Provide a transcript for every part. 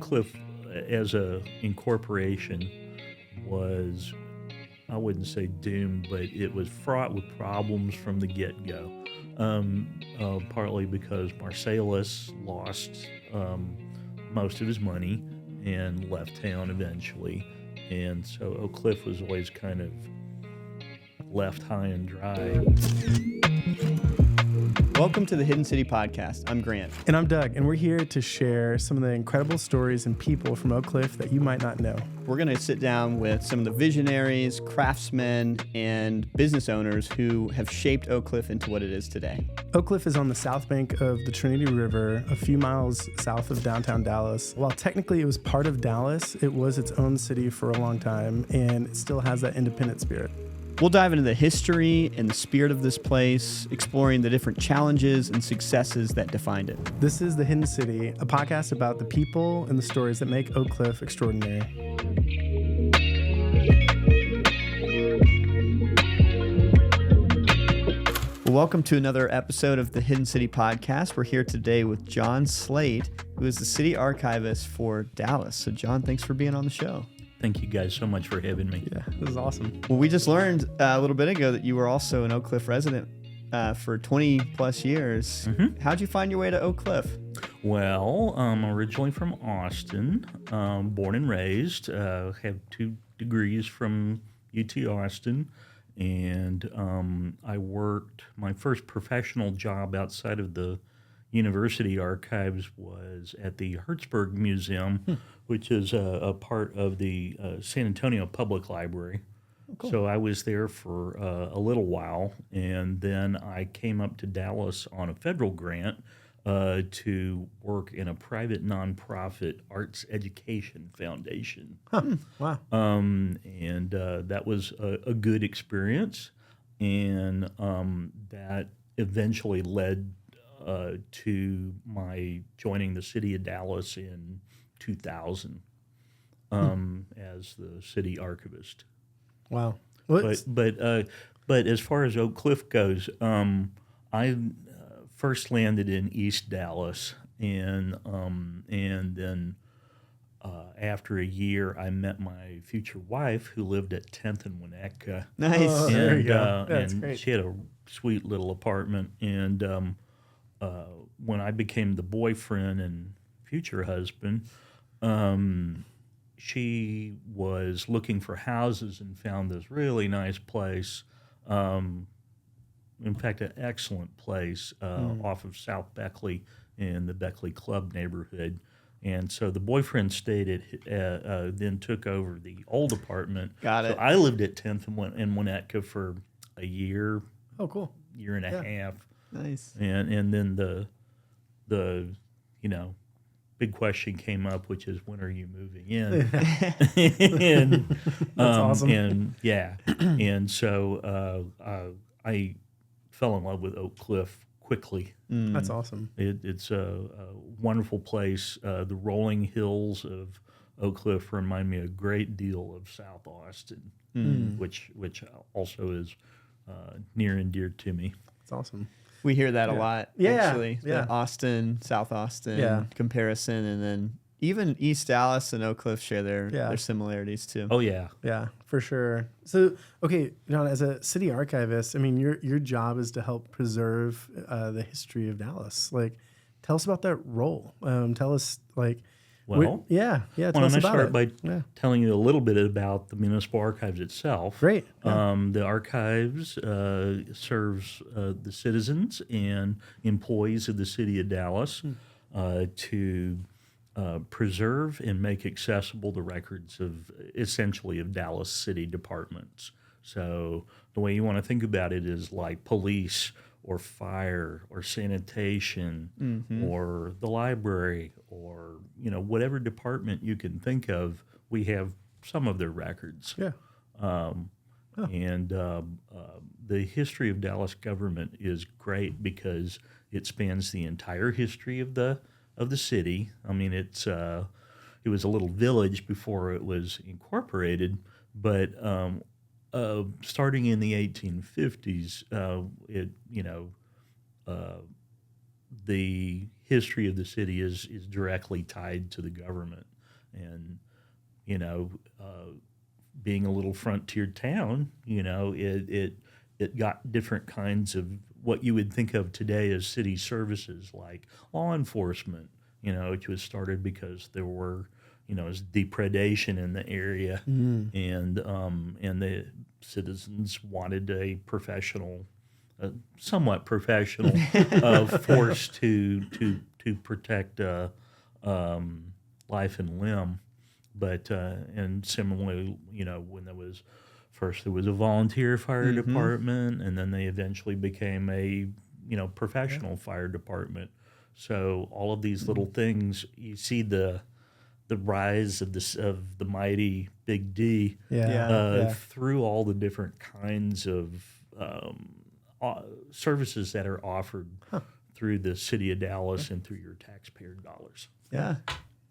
Cliff as a incorporation was, I wouldn't say doomed, but it was fraught with problems from the get-go. Partly because Marsalis lost most of his money and left town eventually. And so Oak Cliff was always kind of left high and dry. Welcome to the Hidden City Podcast. I'm Grant. And I'm Doug, and we're here to share some of the incredible stories and people from Oak Cliff that you might not know. We're going to sit down with some of the visionaries, craftsmen, and business owners who have shaped Oak Cliff into what it is today. Oak Cliff is on the south bank of the Trinity River, a few miles south of downtown Dallas. While technically it was part of Dallas, it was its own city for a long time, and it still has that independent spirit. We'll dive into the history and the spirit of this place, exploring the different challenges and successes that defined it. This is The Hidden City, a podcast about the people and the stories that make Oak Cliff extraordinary. Well, welcome to another episode of the Hidden City Podcast. We're here today with John Slate, who is the city archivist for Dallas. So, John, thanks for being on the show. Thank you guys so much for having me. Yeah, this is awesome. Well, we just learned a little bit ago that you were also an Oak Cliff resident for 20 plus years. Mm-hmm. How'd you find your way to Oak Cliff? Well, I'm originally from Austin, born and raised, have 2 degrees from UT Austin, and I worked, my first professional job outside of the university archives was at the Hertzberg Museum, which is a part of the San Antonio Public Library. Oh, cool. So I was there for a little while, and then I came up to Dallas on a federal grant to work in a private nonprofit arts education foundation. Wow. And that was a good experience, and that eventually led to my joining the city of Dallas in 2000 as the city archivist. Wow. But as far as Oak Cliff goes, I first landed in East Dallas, and then after a year, I met my future wife, who lived at 10th and Winnetka. Nice. Oh, there you go. That's and great. she had a sweet little apartment, and when I became the boyfriend and future husband, she was looking for houses and found this really nice place. In fact, an excellent place off of South Beckley in the Beckley Club neighborhood. And so the boyfriend stayed at, then took over the old apartment. Got it. So I lived at 10th in Winnetka for a year, Oh, cool. year and a half. Nice. And then the big question came up, which is, when are you moving in? And That's awesome. And yeah, and so I fell in love with Oak Cliff quickly. That's awesome. It's a wonderful place. The rolling hills of Oak Cliff remind me a great deal of South Austin, which also is near and dear to me. That's awesome. We hear that a lot, Yeah, actually. yeah. The Austin, South Austin Yeah. comparison, and then even East Dallas and Oak Cliff share their similarities too. Oh yeah. Yeah, for sure. So, okay, John, as a city archivist, I mean, your job is to help preserve the history of Dallas. Like, tell us about that role. Tell us, like, Well, tell why us don't I about start it. by Yeah. telling you a little bit about the municipal archives itself. Great. The archives serves the citizens and employees of the city of Dallas to preserve and make accessible the records of essentially of Dallas city departments. So the way you want to think about it is like police or fire or sanitation or the library or whatever department you can think of, we have some of their records. Yeah. And the history of Dallas government is great because it spans the entire history of the city. I mean, it was a little village before it was incorporated, but starting in the 1850s, the history of the city is directly tied to the government. and you know, being a little frontier town, you know, it got different kinds of what you would think of today as city services, like law enforcement, you know, which was started because there were, you know, was depredation in the area, and the citizens wanted a professional, somewhat professional, force to protect life and limb. But and similarly, you know, when there was a volunteer fire department, and then they eventually became a, you know, professional fire department. So all of these little things, you see the rise of the mighty Big D through all the different kinds of services that are offered through the city of Dallas and through your taxpayer dollars. Yeah,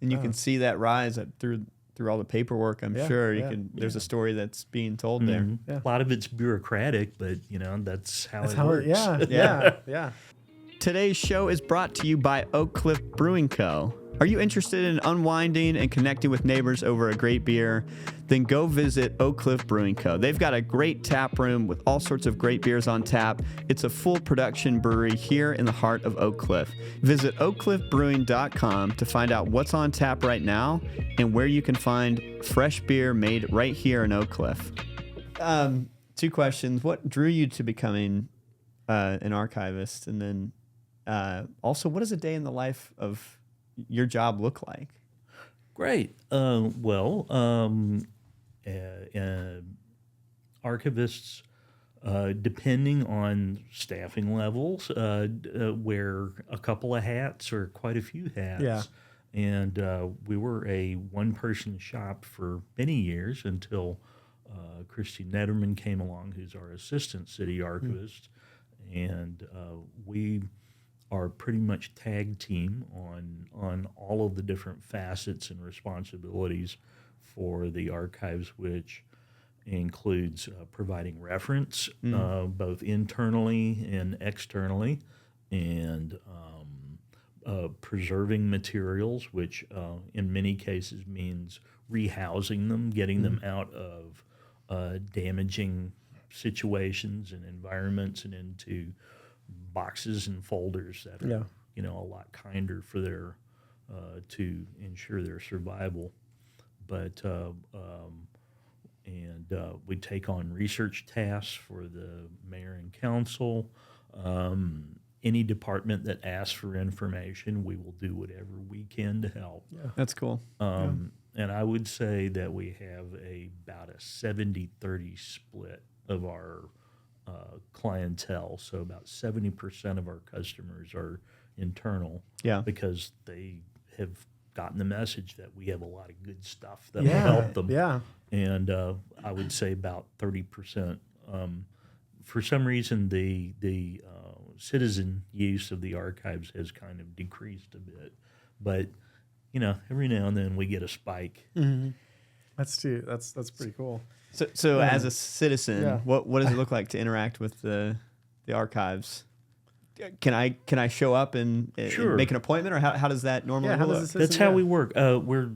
and you can see that rise through all the paperwork. I'm sure you can. There's a story that's being told there. A lot of it's bureaucratic, but you know that's how it works. Yeah. Today's show is brought to you by Oak Cliff Brewing Co. Are you interested in unwinding and connecting with neighbors over a great beer? Then go visit Oak Cliff Brewing Co. They've got a great tap room with all sorts of great beers on tap. It's a full production brewery here in the heart of Oak Cliff. Visit oakcliffbrewing.com to find out what's on tap right now and where you can find fresh beer made right here in Oak Cliff. 2 questions. What drew you to becoming an archivist? And then also, what does a day in the life of your job look like? Great. Archivists, depending on staffing levels, wear a couple of hats or quite a few hats. Yeah. And we were a one-person shop for many years until Christy Netterman came along, who's our assistant city archivist. And we are pretty much tag team on all of the different facets and responsibilities for the archives, which includes providing reference both internally and externally, and preserving materials, which in many cases means rehousing them, getting them out of damaging situations and environments and into boxes and folders that are, you know, a lot kinder for their to ensure their survival. But we take on research tasks for the mayor and council. Any department that asks for information, we will do whatever we can to help. Yeah. That's cool. And I would say that we have about a 70-30 split of our clientele. So about 70% of our customers are internal, because they have gotten the message that we have a lot of good stuff that will help them. Yeah. And I would say about 30%. For some reason, the citizen use of the archives has kind of decreased a bit, but you know, every now and then we get a spike. That's pretty cool. So as a citizen, what does it look like to interact with the archives? Can I show up and make an appointment, or how does that normally look? That's how we work. We're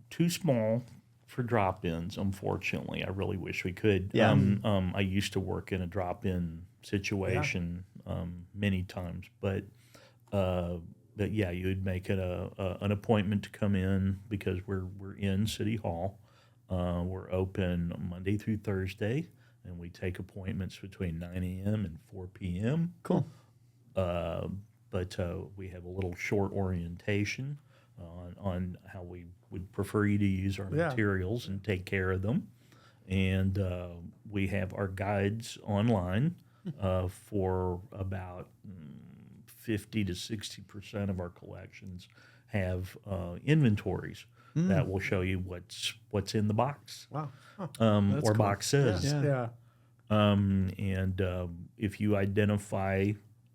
too small for drop-ins, unfortunately. I really wish we could. I used to work in a drop-in situation many times, but yeah, you would make it an appointment to come in, because we're in City Hall. We're open Monday through Thursday, and we take appointments between 9 a.m. and 4 p.m. Cool. But we have a little short orientation on how we would prefer you to use our materials and take care of them. And we have our guides online for about 50 to 60% of our collections have inventories that will show you what's in the box. Wow. Or cool. boxes. Yeah. And if you identify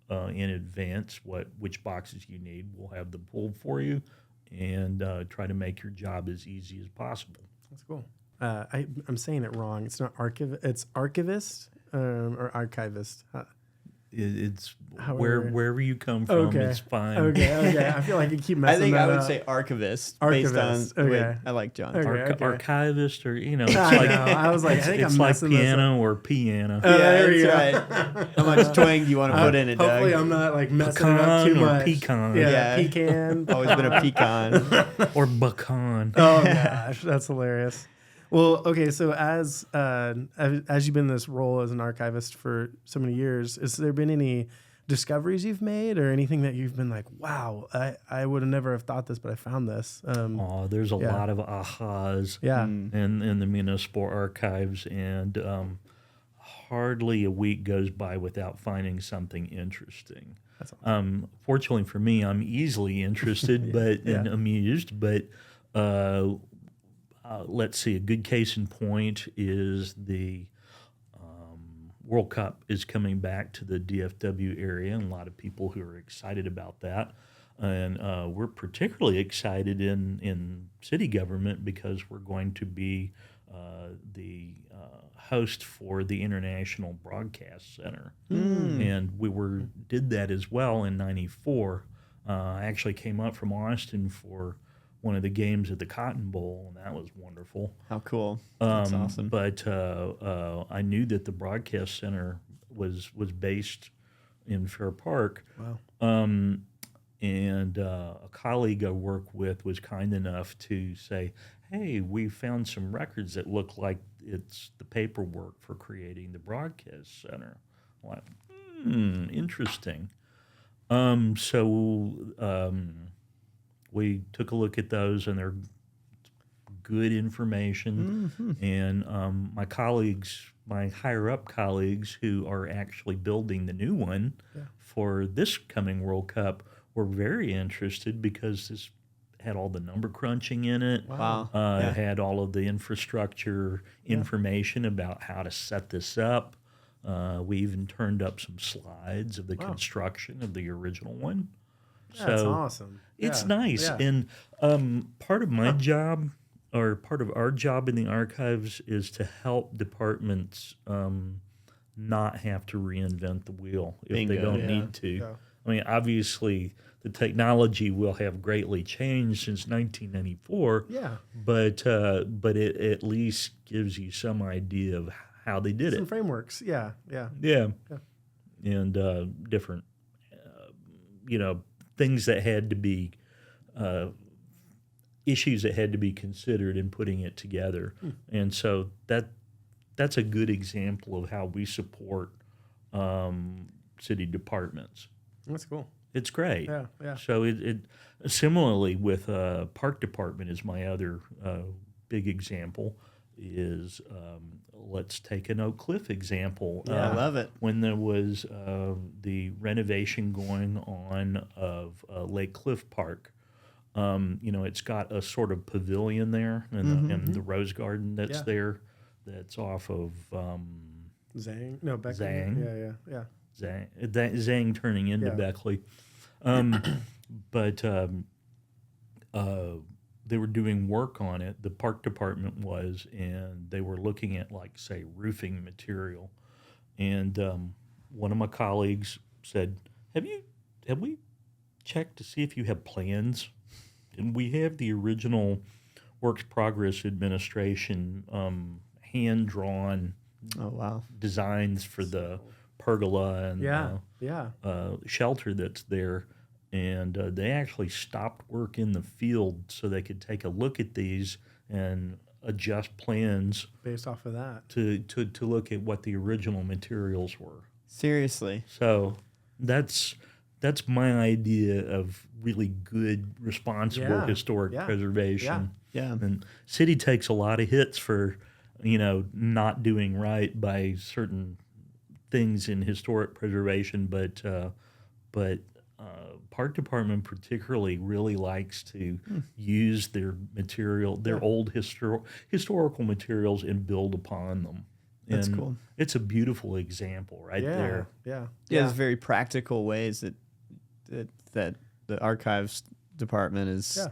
in advance which boxes you need, we'll have them pulled for you and try to make your job as easy as possible. That's cool. I'm saying it wrong. It's not it's archivist or archivist. It's However- wherever you come from, Okay. it's fine. Okay. I feel like you keep I messing think that I would up. say archivist, Archivist, based on the way okay. I like John. Okay. Archivist, or it's I like know. I was like, I think it's I'm like messing this up. piano or piano. Yeah, there you that's go. right. How much twang do you want to put in it, Doug? Hopefully, I'm not like messing it up too Pecan or much. pecan. Yeah, Yeah. pecan. Always been a pecan. Or bacon. Oh gosh, that's hilarious. Well, okay, so as you've been in this role as an archivist for so many years, has there been any discoveries you've made or anything that you've been like, wow, I would have never have thought this, but I found this? There's a yeah. lot of ahas Yeah. in the municipal archives, and hardly a week goes by without finding something interesting. That's Fortunately for me, I'm easily interested and amused, but let's see, a good case in point is the World Cup is coming back to the DFW area, and a lot of people who are excited about that. And we're particularly excited in city government because we're going to be the host for the International Broadcast Center. And we did that as well in '94. I actually came up from Austin for one of the games at the Cotton Bowl, and that was wonderful. How cool. That's awesome. But I knew that the broadcast center was based in Fair Park. Wow. And a colleague I work with was kind enough to say, hey, we found some records that look like it's the paperwork for creating the broadcast center. I'm like, interesting. We took a look at those, and they're good information. And my higher-up colleagues who are actually building the new one for this coming World Cup were very interested because this had all the number crunching in it. Wow. It had all of the infrastructure information about how to set this up. We even turned up some slides of the construction of the original one. That's So awesome. it's Yeah. nice. Yeah. And part of my job, or part of our job in the archives, is to help departments not have to reinvent the wheel if they Bingo. don't Yeah. need to. Yeah. I mean, obviously, the technology will have greatly changed since 1994, Yeah. but it at least gives you some idea of how they did Some it. frameworks. Yeah. Yeah. Yeah. Yeah. And different, things that had to be, issues that had to be considered in putting it together. And so that's a good example of how we support city departments. That's cool. It's great. Yeah. Yeah. So it similarly with park department is my other big example. Is let's take an Oak Cliff example. I love it. When there was the renovation going on of Lake Cliff Park, it's got a sort of pavilion there and the rose garden that's there. That's off of Zang. No, Beckley. Zang. Yeah. Zang turning into Yeah. Beckley. But they were doing work on it. The park department was, and they were looking at, like, say, roofing material. And one of my colleagues said, "Have we checked to see if you have plans?" And we have the original Works Progress Administration hand drawn Oh, wow. designs for the pergola and Yeah. shelter that's there. And they actually stopped work in the field so they could take a look at these and adjust plans Based off of that. to look at what the original materials were. Seriously. So that's my idea of really good, responsible historic preservation. Yeah. And city takes a lot of hits for, not doing right by certain things in historic preservation, but park department particularly really likes to use their material, their old historical materials, and build upon them. That's And cool. It's a beautiful example right there. Yeah. Yeah, there's very practical ways that the archives department is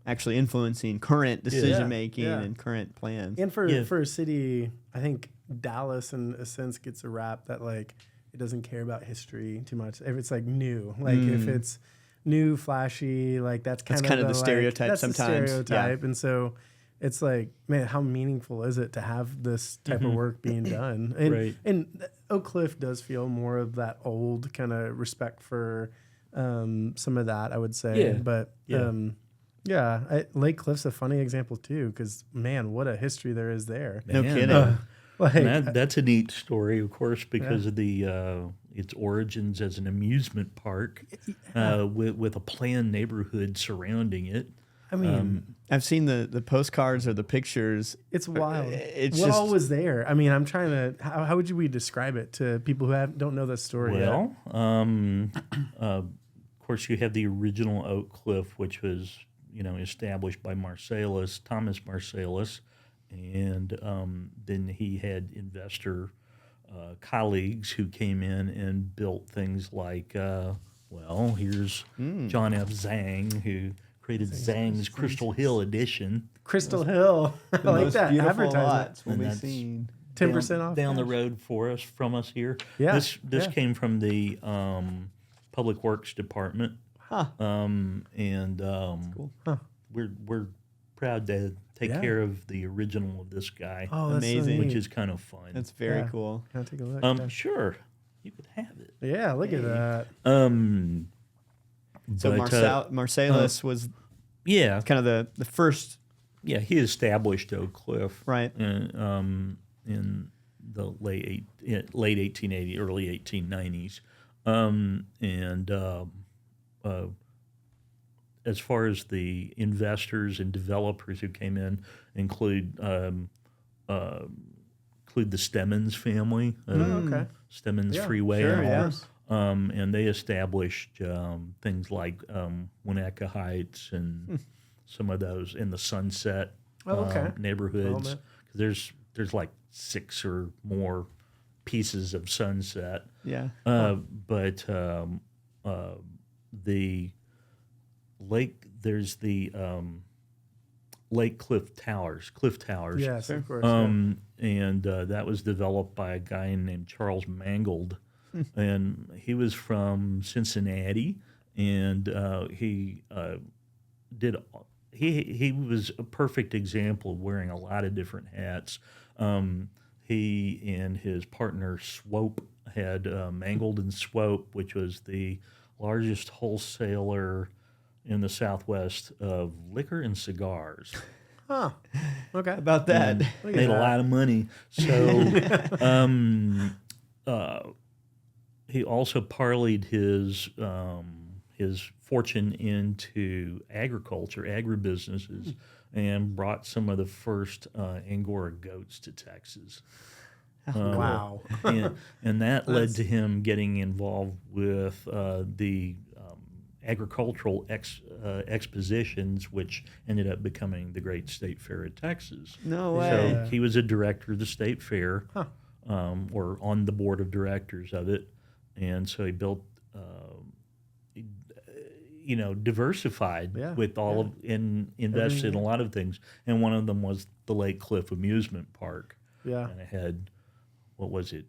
actually influencing current decision making and current plans. And for a city, I think Dallas in a sense gets a rap that, like, it doesn't care about history too much. If it's like new, like if it's new, flashy, like that's kind of the stereotype that's sometimes. The stereotype, and so it's like, man, how meaningful is it to have this type of work being done? And Right. and Oak Cliff does feel more of that old kind of respect for some of that, I would say. Yeah. But Yeah. Lake Cliff's a funny example too, because man, what a history there is there. No Man, kidding. Like And that's a neat story, of course, because of the its origins as an amusement park with a planned neighborhood surrounding it. I mean, I've seen the postcards or the pictures. it's wild. It's what just all was there? I mean, I'm trying to. How would we describe it to people who don't know this story yet? Well, of course, you have the original Oak Cliff, which was established by Thomas Marsalis, and then he had investor colleagues who came in and built things like, here's John F. Zhang, who created Zhang's Crystal Hill edition. Crystal Hill. I the like most that beautiful advertisement. lots will And be that's- seen. 10% off. down the cash. road from us here. Yeah, This yeah. came from the Public Works Department. Huh. Cool. We're proud to take Yeah. care of the original of this guy, Oh, that's so Amazing. neat. which is kind of fun. That's very Yeah. cool. Can I take a look? Sure, you could have it. Yeah, look at that. So But, Marsalis was yeah, kind of the first, yeah, he established Oak Cliff right? in the late 1880, early 1890s, as far as the investors and developers who came in, include the Stemmons family, okay. Stemmons Yeah, Freeway, sure, and all. yeah. And they established things like Winnetka Heights and some of those in the Sunset Oh, okay. neighborhoods. Well, 'Cause there's like 6 or more pieces of Sunset. Yeah. But the lake, there's the Lake Cliff Towers. Yes, of course. And that was developed by a guy named Charles Mangold, and he was from Cincinnati, and he was a perfect example of wearing a lot of different hats. He and his partner Swope had Mangold and Swope, which was the largest wholesaler in the Southwest of liquor and cigars. Huh. Okay. About that. Look at Made a that. lot of money. So he also parlayed his fortune into agriculture, agribusinesses, and brought some of the first Angora goats to Texas. Wow. And that led to him getting involved with the agricultural expositions, which ended up becoming the Great State Fair of Texas. No way. So he was a director of the State Fair, or on the board of directors of it, and so he built, diversified with all of and invested in a lot of things, and one of them was the Lake Cliff Amusement Park. Yeah. And it had, what was it,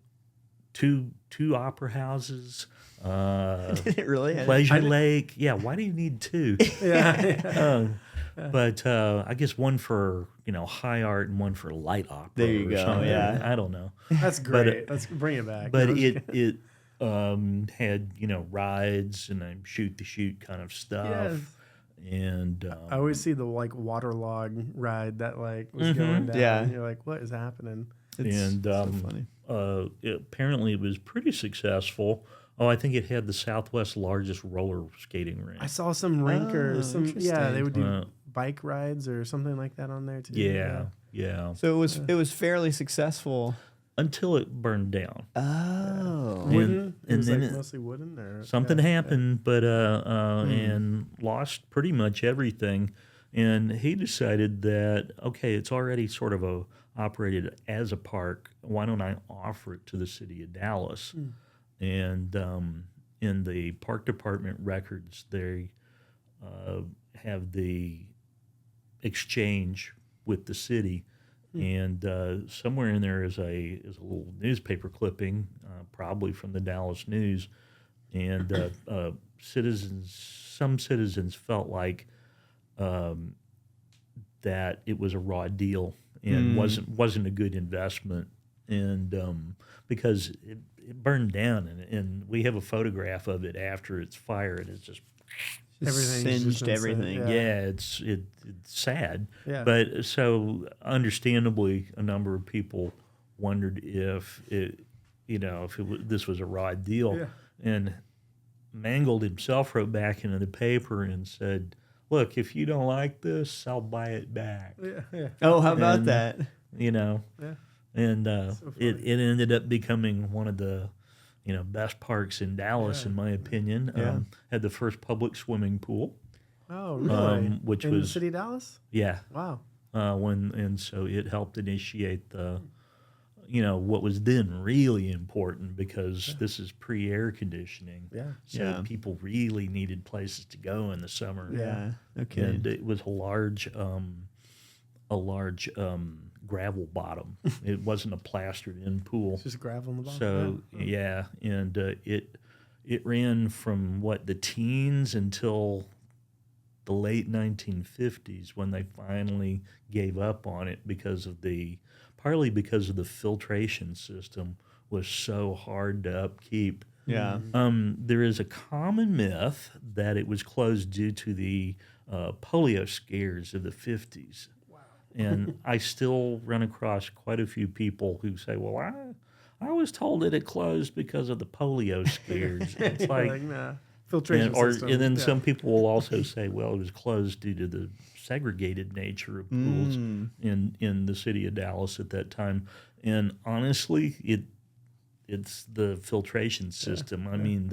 two opera houses, It really had Pleasure Lake. Yeah, why do you need two? Yeah. But I guess one for high art and one for light opera. There you or go, something. yeah. I don't know. That's great. Let's bring it back. But it had rides and shoot the shoot kind of stuff. Yes. And I always see the waterlog ride that was going down. Yeah. And you're like, what is happening? It's and so funny. apparently it was pretty successful. Oh, I think it had the Southwest largest roller skating rink. I saw some rinkers. They interesting. would do bike rides or something like that on there too. Yeah. So it was fairly successful. Until it burned down. Oh. Wooden. It and was then mostly wooden or Something happened, but and lost pretty much everything. And he decided that, okay, it's already sort of operated as a park. Why don't I offer it to the city of Dallas? And in the park department records, they have the exchange with the city. And somewhere in there is a little newspaper clipping, probably from the Dallas News, and some citizens felt like that it was a raw deal and wasn't a good investment, and because it burned down, and we have a photograph of it after it's fired. It's just Everything's just singed everything. yeah, it's sad. Yeah. But so understandably, a number of people wondered if this was a raw deal. Yeah. And Mangold himself wrote back into the paper and said, "Look, if you don't like this, I'll buy it back." Yeah. Oh, how about And, that? Yeah. And So it funny. ended up becoming one of the best parks in Dallas, Yeah. in my opinion. Yeah. Had the first public swimming pool. Oh, really? Which in the was city of Dallas? yeah. Wow. So it helped initiate the what was then really important, because this is pre-air conditioning. Yeah. So Yeah. people really needed places to go in the summer. Yeah. Okay. And it was a large gravel bottom. It wasn't a plastered in pool. It's just gravel in the bottom. So yeah, and it ran from the teens until the late 1950s, when they finally gave up on it partly because of the filtration system was so hard to upkeep. Yeah. There is a common myth that it was closed due to the polio scares of the 50s. Wow. And I still run across quite a few people who say, well, I was told that it closed because of the polio scares. It's like, nah. Filtration system. and then Yeah. some people will also say, well, it was closed due to the segregated nature of pools in the city of Dallas at that time. And honestly, it's the filtration system. I mean,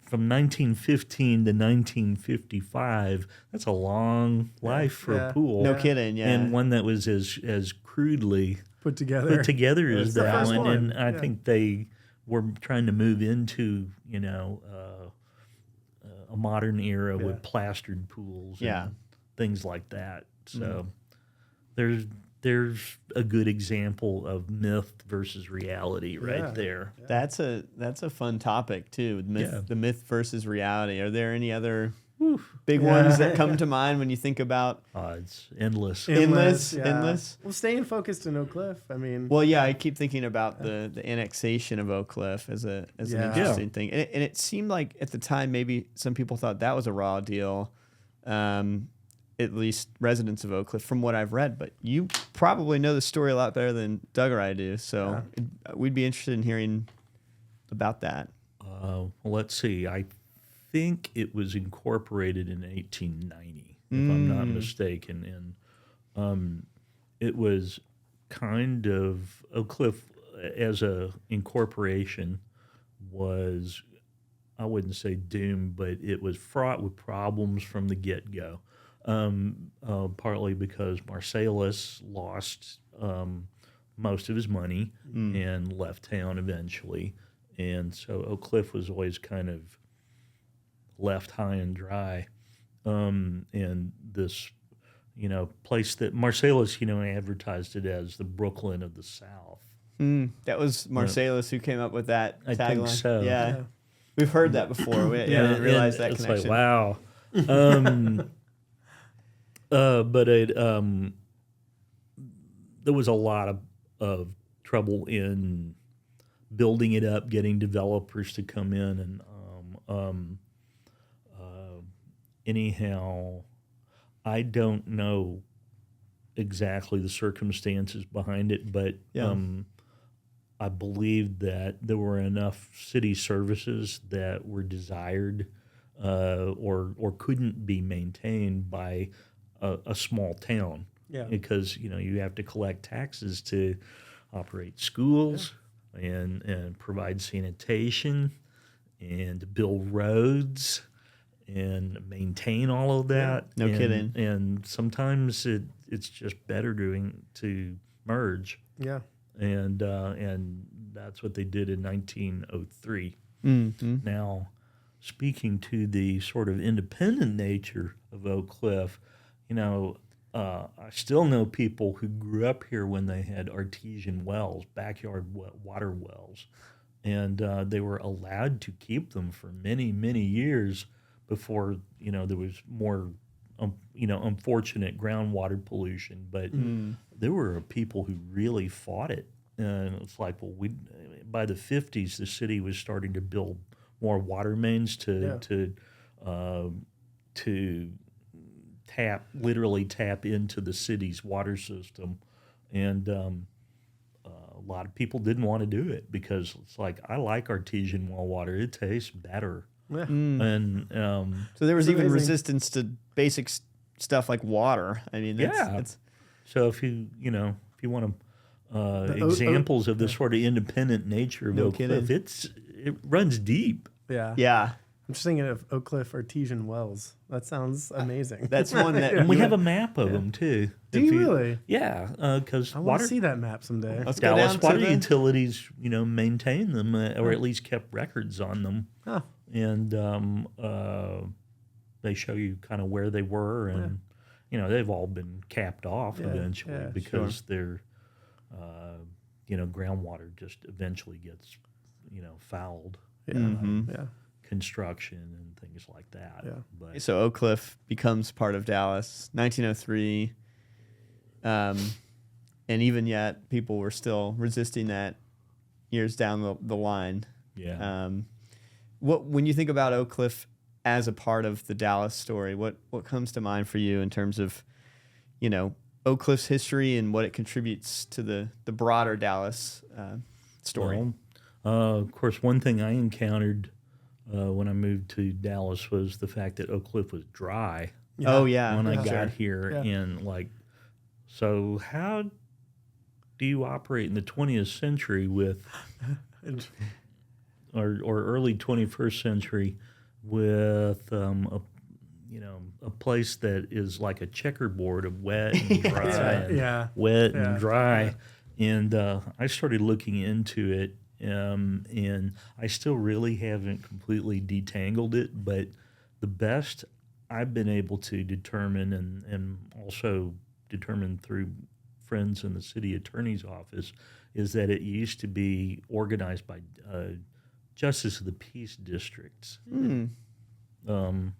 from 1915 to 1955, that's a long life for a pool. No kidding. Yeah. And one that was as crudely put together. as It's the that first one. one. And I think they were trying to move into, a modern era with plastered pools and things like that. So there's a good example of myth versus reality right there. That's a fun topic too. The myth versus reality. Are there any other big ones that come to mind when you think about It's endless. endless? Well, staying focused in Oak Cliff. I mean, Well, yeah, I keep thinking about the annexation of Oak Cliff as an interesting thing, and it seemed like at the time maybe some people thought that was a raw deal, at least residents of Oak Cliff, from what I've read. But you probably know the story a lot better than Doug or I do, so we'd be interested in hearing about that. Well, let's see. I think it was incorporated in 1890, if I'm not mistaken, and it was kind of Oak Cliff as a incorporation was, I wouldn't say doomed, but it was fraught with problems from the get-go. Partly because Marsalis lost most of his money and left town eventually, and so Oak Cliff was always kind of left high and dry. And this, place that Marsalis, advertised it as the Brooklyn of the South. That was Marsalis who came up with that I tagline. think so. Yeah. We've heard that before. I didn't realize that it's connection. like, wow. But there was a lot of trouble in building it up, getting developers to come in, and anyhow, I don't know exactly the circumstances behind it, but I believe that there were enough city services that were desired or couldn't be maintained by a small town. Because you have to collect taxes to operate schools and provide sanitation and build roads and maintain all of that. No kidding. And sometimes it's just better to merge. Yeah. And that's what they did in 1903. Now, speaking to the sort of independent nature of Oak Cliff, I still know people who grew up here when they had artesian wells, backyard water wells, and they were allowed to keep them for many, many years before there was more, unfortunate groundwater pollution. But there were people who really fought it, and it's like, well, by the 50s, the city was starting to build more water mains to literally tap into the city's water system, and a lot of people didn't want to do it because it's like, I like artesian well water; it tastes better. Yeah. And So there was It's even amazing. resistance to basic stuff like water. I mean, that's so if you want The examples of the sort of independent nature of No Oak Cliff, kidding. it runs deep. yeah. I'm just thinking of Oak Cliff artesian wells. That sounds amazing. That's one that And we have a map of them too. Do If you really? Yeah, because I want water to see that map someday. Let's go Dallas down to water the- utilities, maintain them or at least kept records on them, Huh. and they show you kind of where they were, and they've all been capped off Yeah, eventually yeah, because they're, groundwater just eventually gets, fouled, Yeah. Mhm. Yeah. construction and things like that. Yeah. But So Oak Cliff becomes part of Dallas, 1903. And even yet, people were still resisting that years down the line. yeah, When you think about Oak Cliff as a part of the Dallas story, what comes to mind for you in terms of, Oak Cliff's history and what it contributes to the broader Dallas story? Well, of course, one thing I encountered when I moved to Dallas was the fact that Oak Cliff was dry Oh yeah, when I Yeah. got here, Yeah. and so how do you operate in the 20th century with, or early 21st century with a place that is like a checkerboard of wet and dry and Yeah. wet Yeah. and dry, and I started looking into it. And I still really haven't completely detangled it, but the best I've been able to determine, and also determine through friends in the city attorney's office, is that it used to be organized by justice of the peace districts. Hmm. And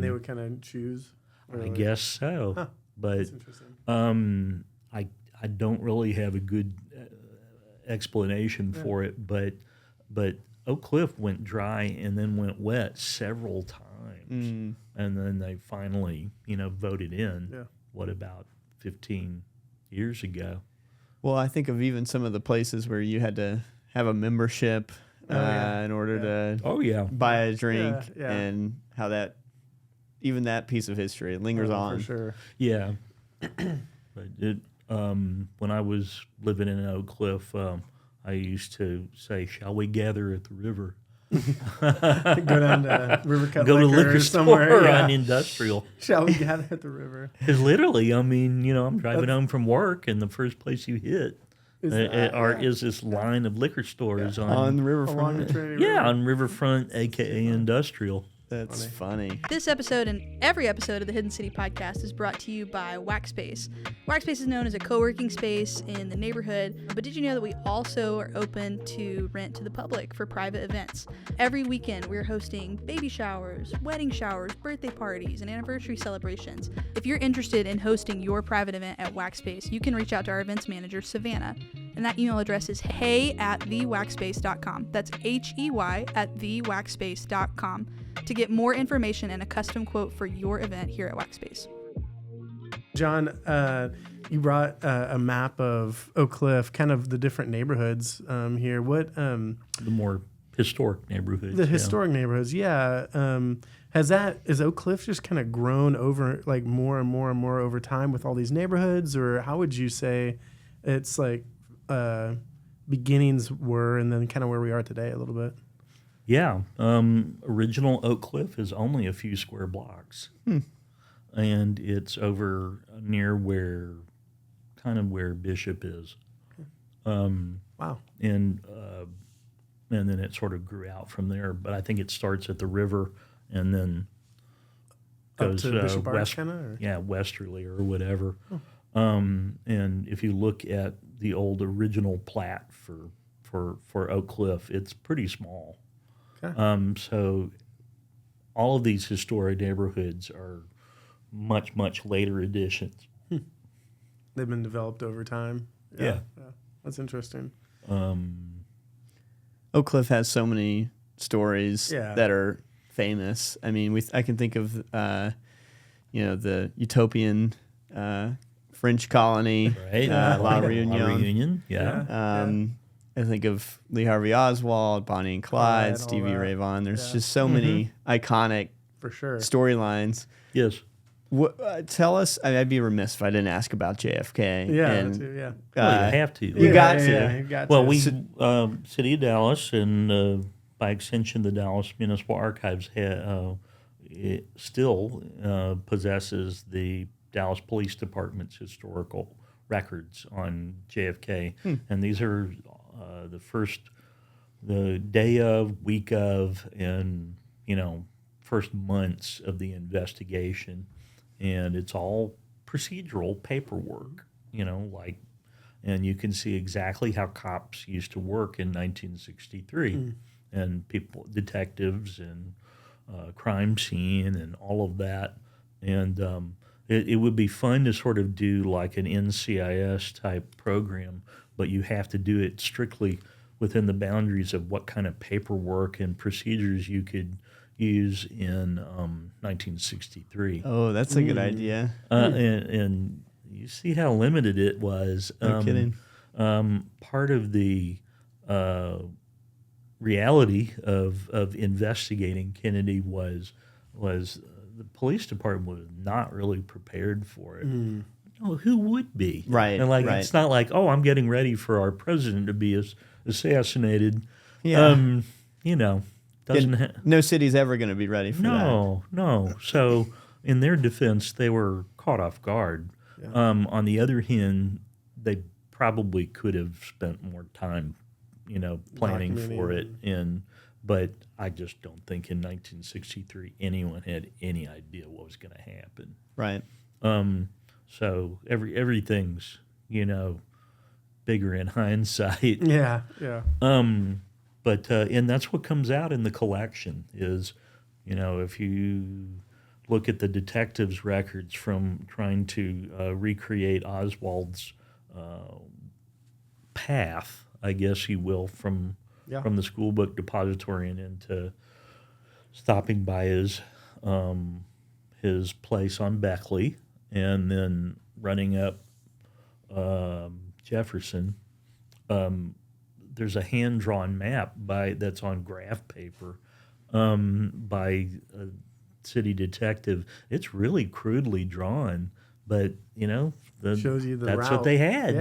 they would kind of choose. or I like- guess so, Huh. but That's interesting. I don't really have a good explanation for it, but Oak Cliff went dry and then went wet several times, and then they finally voted in. Yeah. What, about 15 years ago? Well, I think of even some of the places where you had to have a membership yeah. in order to Oh yeah, buy a drink, Yeah. and how even that piece of history lingers on. For sure. yeah. But it when I was living in Oak Cliff, I used to say, "Shall we gather at the river?" Go down to River Cut Go to Liquor liquor somewhere. store Yeah. on Industrial. Shall we gather at the river? Because literally, I mean, I'm driving home from work, and the first place you hit Is is this line of liquor stores On the on riverfront. along the Trinity River? on Riverfront, aka Industrial. That's funny. This episode and every episode of the Hidden City podcast is brought to you by Waxspace. Waxspace is known as a co-working space in the neighborhood, but did you know that we also are open to rent to the public for private events? Every weekend we're hosting baby showers, wedding showers, birthday parties, and anniversary celebrations. If you're interested in hosting your private event at Waxspace, you can reach out to our events manager, Savannah, and that email address is hey@thewaxspace.com. That's HEY@thewaxspace.com to get more information and a custom quote for your event here at Waxspace. John, you brought a map of Oak Cliff, kind of the different neighborhoods here. What The more historic neighborhoods. the yeah. historic neighborhoods? Yeah. Has Oak Cliff just kind of grown over like more and more and more over time with all these neighborhoods, or how would you say it's like beginnings were and then kind of where we are today a little bit? Yeah. Original Oak Cliff is only a few square blocks. And it's over near where Bishop is. Wow. And then it sort of grew out from there. But I think it starts at the river and then Up goes to Bishop Arch, west, kind of? yeah, westerly or whatever. And if you look at the old original plat for Oak Cliff, it's pretty small. Okay. So all of these historic neighborhoods are much later additions. They've been developed over time. Yeah. That's interesting. Oak Cliff has so many stories Yeah. that are famous. I mean, I can think of the utopian French colony, Right? La La Reunion. Reunion, yeah. I think of Lee Harvey Oswald, Bonnie and Clyde, all Stevie that. Ray Vaughan. There's Yeah. just so many iconic For sure. storylines. Yes. Tell us. I'd be remiss if I didn't ask about JFK. Yeah. and, Too, yeah. Well, you have to. You got to. Yeah, you got Well, to. we City of Dallas and by extension the Dallas Municipal Archives it still possesses the Dallas Police Department's historical records on JFK, and these are the day of, week of, and first months of the investigation, and it's all procedural paperwork, and you can see exactly how cops used to work in 1963, and detectives and crime scene and all of that, and it would be fun to sort of do like an NCIS type program, but you have to do it strictly within the boundaries of what kind of paperwork and procedures you could use in 1963. Oh, that's a good idea. And you see how limited it was. No kidding. Part of the reality of investigating Kennedy was the police department was not really prepared for it. No, who would be? Right, And right. it's not like, oh, I'm getting ready for our president to be assassinated. Yeah. Doesn't No city's ever going to be ready for that. No. So in their defense, they were caught off guard. On the other hand, they probably could have spent more time, planning for it. But I just don't think in 1963 anyone had any idea what was going to happen. Right. So everything's bigger in hindsight. Yeah. But and that's what comes out in the collection is, if you look at the detectives' records from trying to recreate Oswald's path, I guess you will, from the school book depository and into stopping by his place on Beckley and then running up Jefferson. There's a hand-drawn map that's on graph paper by a city detective. It's really crudely drawn, but Shows you the that's route. what they had,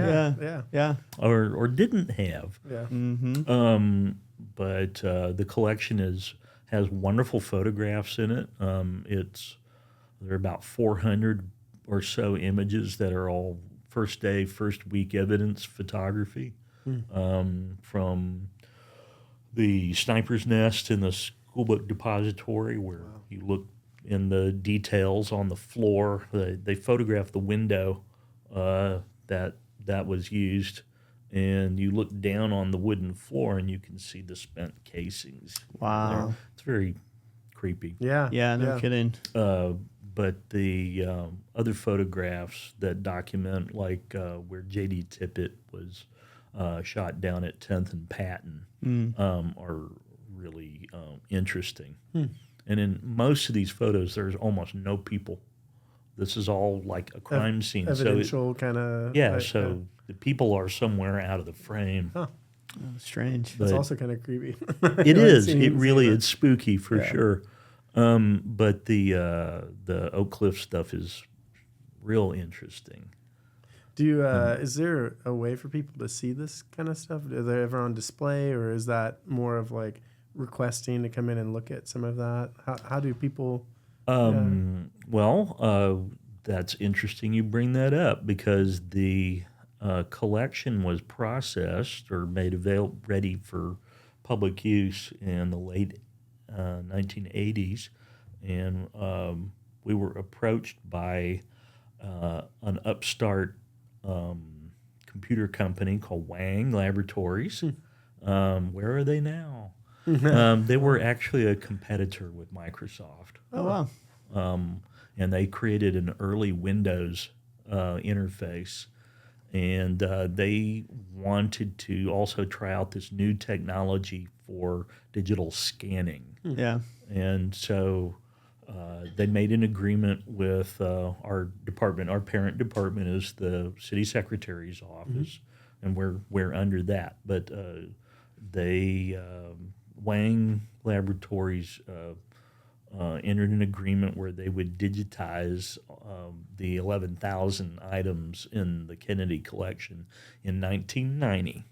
Yeah. or didn't have. Yeah. Mm-hmm. But the collection has wonderful photographs in it. There are about 400 or so images that are all first day, first week evidence photography. From the sniper's nest in the school book depository where you look in the details on the floor. They photographed the window that was used, and you look down on the wooden floor and you can see the spent casings. Wow. There. It's very creepy. Yeah. Yeah, no kidding. But the other photographs that document where J.D. Tippit was shot down at 10th and Patton are really interesting. And in most of these photos, there's almost no people. This is all like a crime scene. Evidential kind of. So the people are somewhere out of the frame. Huh. Oh, strange. That's But also kind of creepy. it is. Seeing- It really seeing it's spooky for Yeah. sure. But the Oak Cliff stuff is real interesting. Do you? Is there a way for people to see this kind of stuff? Are they ever on display, or is that more of like requesting to come in and look at some of that? How do people? Well, that's interesting you bring that up because the collection was processed or made ready for public use in the late 1980s and we were approached by an upstart computer company called Wang Laboratories. Where are they now? They were actually a competitor with Microsoft. Oh, wow. And they created an early Windows interface. And they wanted to also try out this new technology for digital scanning. Yeah. And so they made an agreement with our department. Our parent department is the city secretary's office, and we're under that. But they Wang Laboratories entered an agreement where they would digitize the 11,000 items in the Kennedy collection in 1990.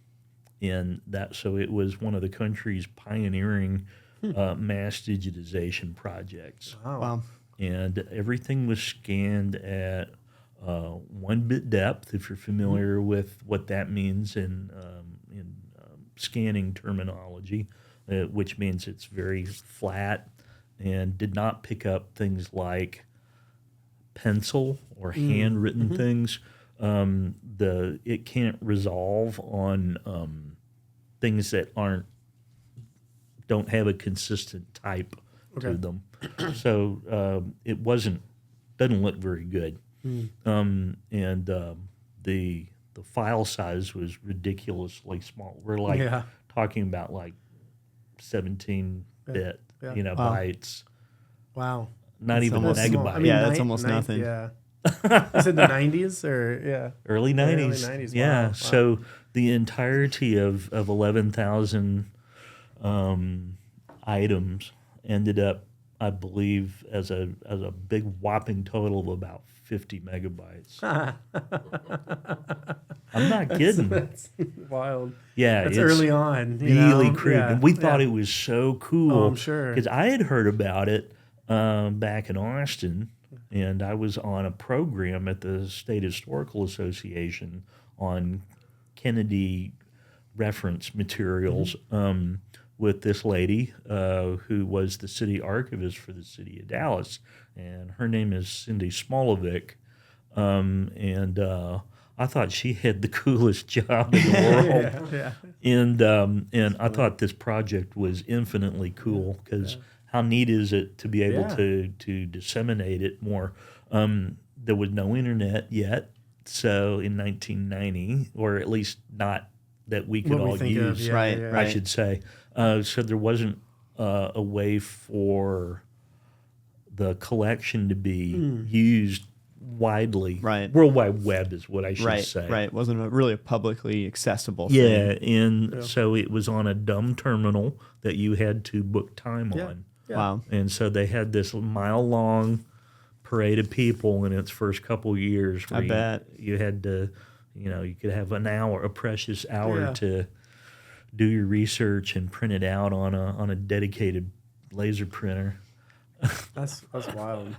And so it was one of the country's pioneering mass digitization projects. Wow. And everything was scanned at 1-bit depth, if you're familiar with what that means in scanning terminology, which means it's very flat and did not pick up things like pencil or handwritten things. It can't resolve on things that don't have a consistent type to them. So it doesn't look very good. And the file size was ridiculously small. We're talking about like 17-bit, bytes. Wow. Not even a Almost small. megabyte. I mean, Yeah, that's almost nothing. Yeah. Is it the 90s or Early 90s. Early 90s. Yeah. Wow. So the entirety of 11,000 items ended up, I believe, as a big whopping total of about 50 megabytes. I'm not kidding. That's wild. Yeah, That's it's early on. really crude. Yeah. And we thought it was so cool. Oh, I'm sure. Because I had heard about it back in Austin, and I was on a program at the State Historical Association on Kennedy reference materials with this lady who was the city archivist for the city of Dallas, and her name is Cindy Smolovic, and I thought she had the coolest job in the world. And I thought this project was infinitely cool because how neat is it to be able to disseminate it more? There was no internet yet, so in 1990, or at least not that we could all use, I should say. So there wasn't a way for the collection to be used widely. Right. World Wide Web is what I should say. Right. Wasn't really a publicly accessible thing. Yeah, and so it was on a dumb terminal that you had to book time on. Yeah. Wow. And so they had this mile-long parade of people in its first couple years. Where I bet. You had to, you could have an hour, a precious hour to do your research and print it out on a dedicated laser printer. That's wild.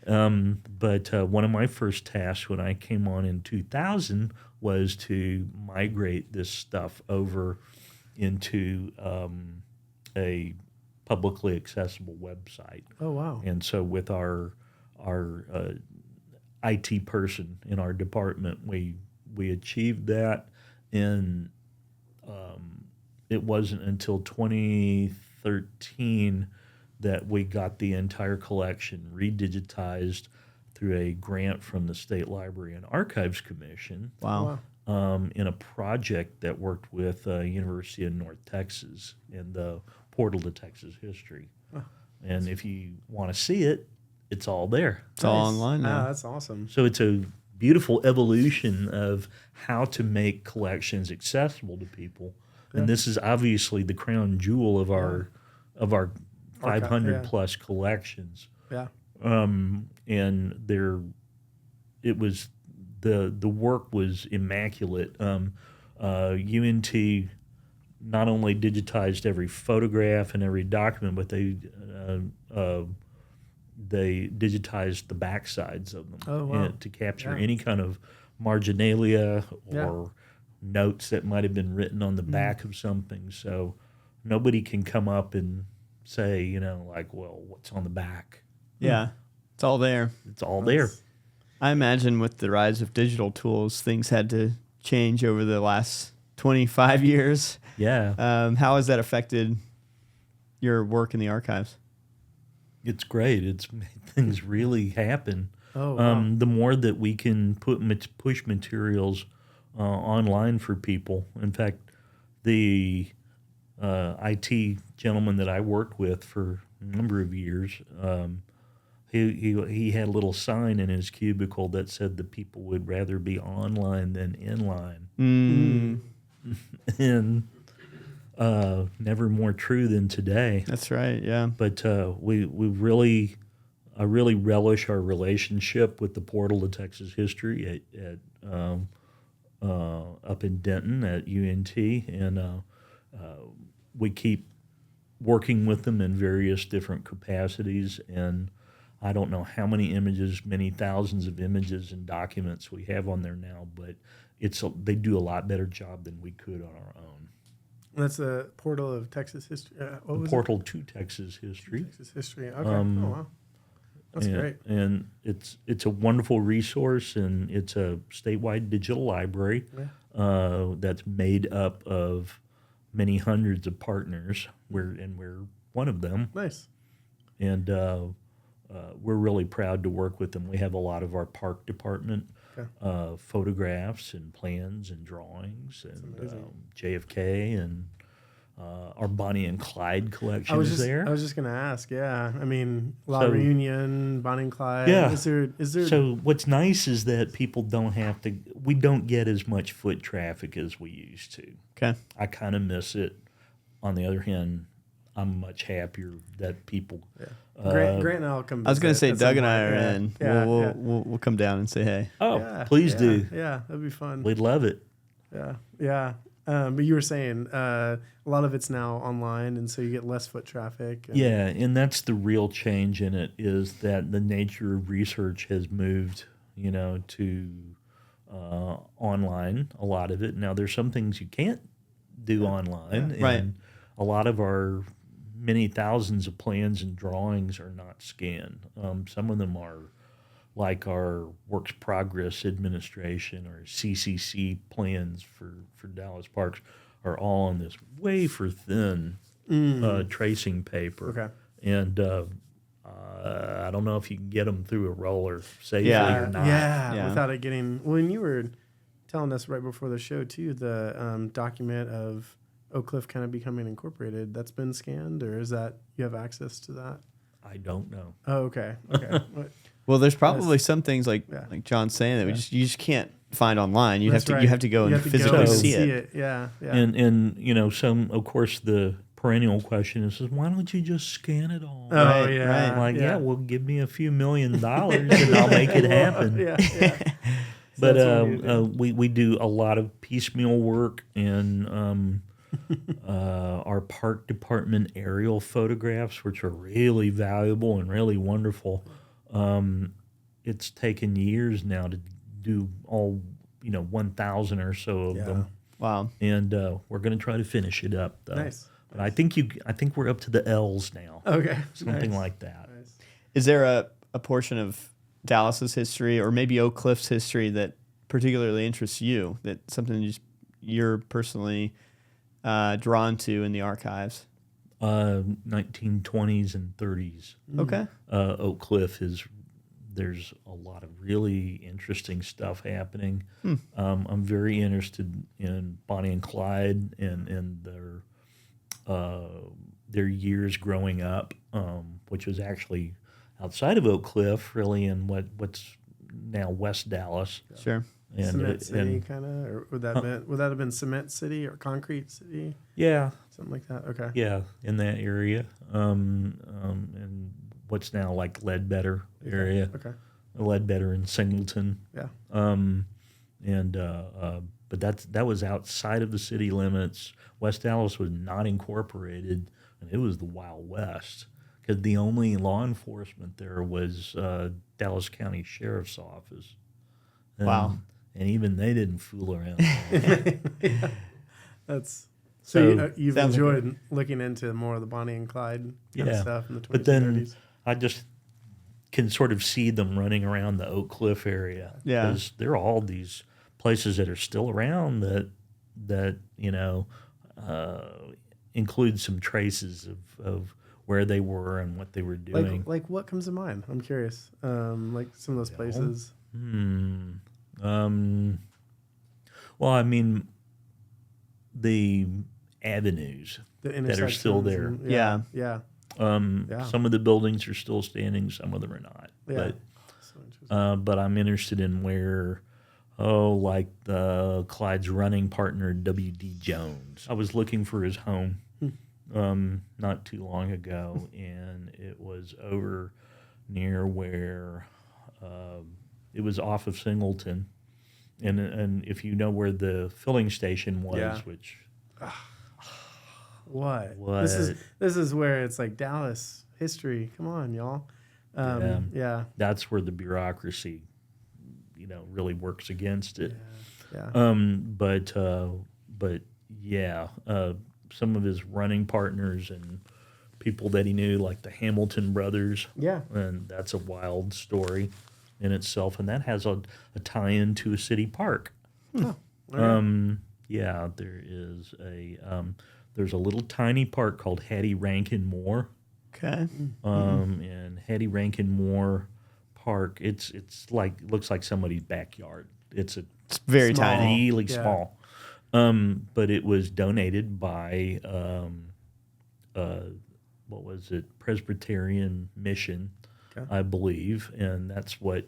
But one of my first tasks when I came on in 2000 was to migrate this stuff over into a publicly accessible website. Oh, wow. And so with our IT person in our department, we achieved that. And it wasn't until 2013 that we got the entire collection redigitized through a grant from the State Library and Archives Commission. Wow. In a project that worked with University of North Texas and the Portal to Texas History. And if you want to see it, it's all there. It's all online now. That's awesome. So it's a beautiful evolution of how to make collections accessible to people. And this is obviously the crown jewel of our 500 plus collections. Yeah. And it was the work was immaculate. UNT not only digitized every photograph and every document, but they digitized the backsides of them to capture any kind of marginalia or notes that might have been written on the back of something. So nobody can come up and say, well, what's on the back? Yeah. It's all there. It's all there. I imagine with the rise of digital tools, things had to change over the last 25 years. Yeah. How has that affected your work in the archives? It's great. It's made things really happen. Oh, wow. The more that we can push materials online for people. In fact, the IT gentleman that I worked with for a number of years, he had a little sign in his cubicle that said that people would rather be online than inline. And never more true than today. That's right. Yeah. But I really relish our relationship with the Portal to Texas History at up in Denton at UNT, and we keep working with them in various different capacities. And I don't know how many images, many thousands of images and documents we have on there now, but they do a lot better job than we could on our own. That's a Portal of Texas History. What was Portal to Texas History. Texas History. Okay. Oh, wow. That's great. And it's a wonderful resource, and it's a statewide digital library that's made up of many hundreds of partners. We're one of them. Nice. And we're really proud to work with them. We have a lot of our park department photographs and plans and drawings, and JFK, and our Bonnie and Clyde collection is there. I was just going to ask, yeah. I mean, La Reunion, Bonnie and Clyde. Yeah. Is there? So what's nice is that people we don't get as much foot traffic as we used to. Okay. I kind of miss it. On the other hand, I'm much happier that people. Yeah. Grant and I'll come. I was going to say, visit at Doug some and I are point. in. Yeah. We'll come down and say hey. Oh, please do. Yeah, that'd be fun. We'd love it. Yeah. But you were saying a lot of it's now online, and so you get less foot traffic. Yeah, and that's the real change in it, is that the nature of research has moved, to online, a lot of it. Now, there's some things you can't do online. And right. A lot of our many thousands of plans and drawings are not scanned. Some of them are like our Works Progress Administration or CCC plans for Dallas Parks are all on this wafer thin tracing paper. Okay. And I don't know if you can get them through a roller safely or not. Yeah, without it getting... When you were telling us right before the show, too, the document of Oak Cliff kind of becoming incorporated, that's been scanned, or is that you have access to that? I don't know. Oh, okay. Well, there's probably some things like John's saying that you just can't find online. You have to go and physically see it. Yeah. And some, of course, the perennial question is, why don't you just scan it all? Oh, right, yeah. I'm like, well, give me a few $1 million and I'll make it happen. Yeah. But we do a lot of piecemeal work, and our park department aerial photographs, which are really valuable and really wonderful. It's taken years now to do all 1,000 or so of them. Wow. And we're going to try to finish it up, though. Nice. But I think we're up to the L's now. Okay. Something like that. Nice. Is there a portion of Dallas's history, or maybe Oak Cliff's history, that particularly interests you? That something you're personally drawn to in the archives? 1920s and 30s. Okay. Oak Cliff there's a lot of really interesting stuff happening. I'm very interested in Bonnie and Clyde and their years growing up, which was actually outside of Oak Cliff, really in what's now West Dallas. Sure. And Cement City, kind of, or would that have been Cement City or Concrete City? Yeah, something like that. Okay. Yeah, in that area, and what's now like Ledbetter area. Okay. Ledbetter and Singleton. Yeah. But that was outside of the city limits. West Dallas was not incorporated, and it was the Wild West, because the only law enforcement there was Dallas County Sheriff's Office. Wow. And even they didn't fool around. That's so you've enjoyed looking into more of the Bonnie and Clyde kind of stuff in the 20s but then and 30s. I just can sort of see them running around the Oak Cliff area. Yeah. Because there are all these places that are still around that include some traces of where they were and what they were doing. Like what comes to mind? I'm curious. Like some of those places. Well, I mean, the avenues The that are still intersections there. and- Yeah. Yeah. Yeah. Some of the buildings are still standing, some of them are not. Yeah. So interesting. But I'm interested in where, like Clyde's running partner, W.D. Jones. I was looking for his home not too long ago, and it was over near where it was off of Singleton. And if you know where the filling station was, Yeah. which What? What? This is where it's like Dallas history. Come on, y'all. Yeah. that's where the bureaucracy, really works against it. Yeah. But yeah, some of his running partners and people that he knew, like the Hamilton brothers, Yeah. and that's a wild story in itself, and that has a tie-in to a city park. Yeah, there's a little tiny park called Hattie Rankin Moore. Okay. And Hattie Rankin Moore Park, looks like somebody's backyard. It's Very Small. tiny. really Yeah. small. But it was donated by what was it, Presbyterian Mission, Okay. I believe, and that's what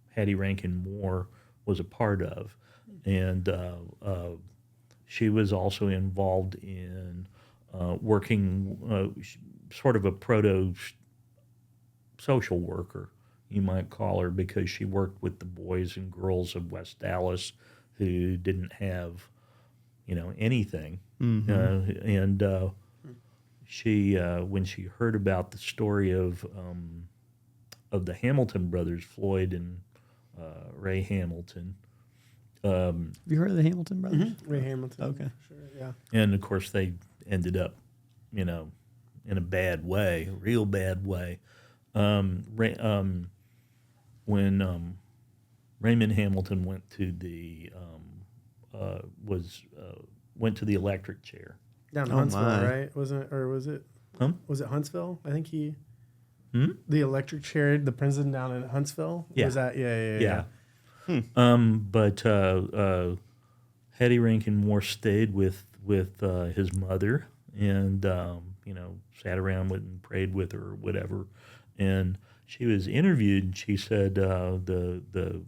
Hattie Rankin Moore was a part of, and she was also involved in working, sort of a proto social worker, you might call her, because she worked with the boys and girls of West Dallas who didn't have, anything. And she, when she heard about the story of the Hamilton brothers, Floyd and Ray Hamilton, Have you heard of the Hamilton brothers? Ray Hamilton. Okay. Sure. Yeah. and of course they ended up, in a bad way, a real bad way. When Raymond Hamilton went to the went to the electric chair. Down in Oh, Huntsville, my. right? Wasn't it? Or was it? Huh? Was it Huntsville? I think he. Hmm? The electric chair, the prison down in Huntsville. Yeah. Was that? Yeah. But Hattie Rankin Moore stayed with his mother, and sat around with and prayed with her or whatever. And she was interviewed, and she said the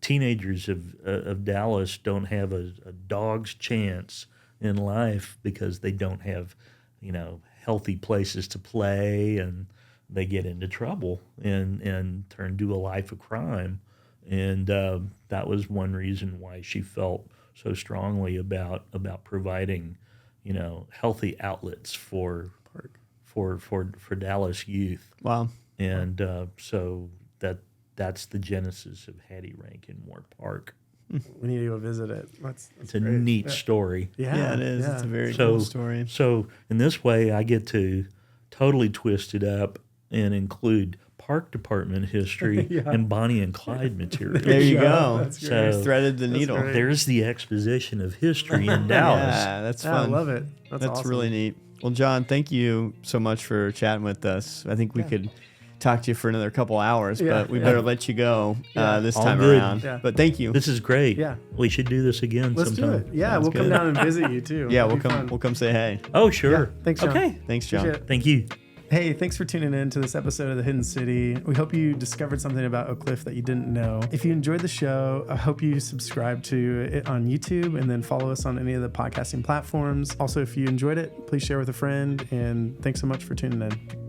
teenagers of Dallas don't have a dog's chance in life because they don't have healthy places to play, and they get into trouble and turn to a life of crime. And that was one reason why she felt so strongly about providing, healthy outlets for Dallas youth. Wow. And so that's the genesis of Hattie Rankin Moore Park. We need to go visit it. That's It's a great. neat Yeah. story. Yeah, it is. Yeah. It's a very So- cool story. So in this way, I get to totally twist it up and include park department history Yeah. and Bonnie and Clyde material. There you Yeah, go. that's So- great. Threaded the needle. great. There's the exposition of history in Dallas. Yeah, that's Yeah, I fun. love it. That's awesome. really neat. Well, John, thank you so much for chatting with us. I think we could talk to you for another couple hours, Yeah, but we yeah. better let you go Yeah. this All time good. around. Yeah. But thank you. This is great. Yeah. We should do this again Let's sometime. do it. Yeah, Sounds we'll come good. down and visit you too. Yeah, It'll we'll be come. fun. We'll come say hey. Oh, sure. Yeah. Thanks, John. Okay. Thanks, John. Appreciate it. Thank you. Hey, thanks for tuning in to this episode of The Hidden City. We hope you discovered something about Oak Cliff that you didn't know. If you enjoyed the show, I hope you subscribe to it on YouTube and then follow us on any of the podcasting platforms. Also, if you enjoyed it, please share with a friend. And thanks so much for tuning in.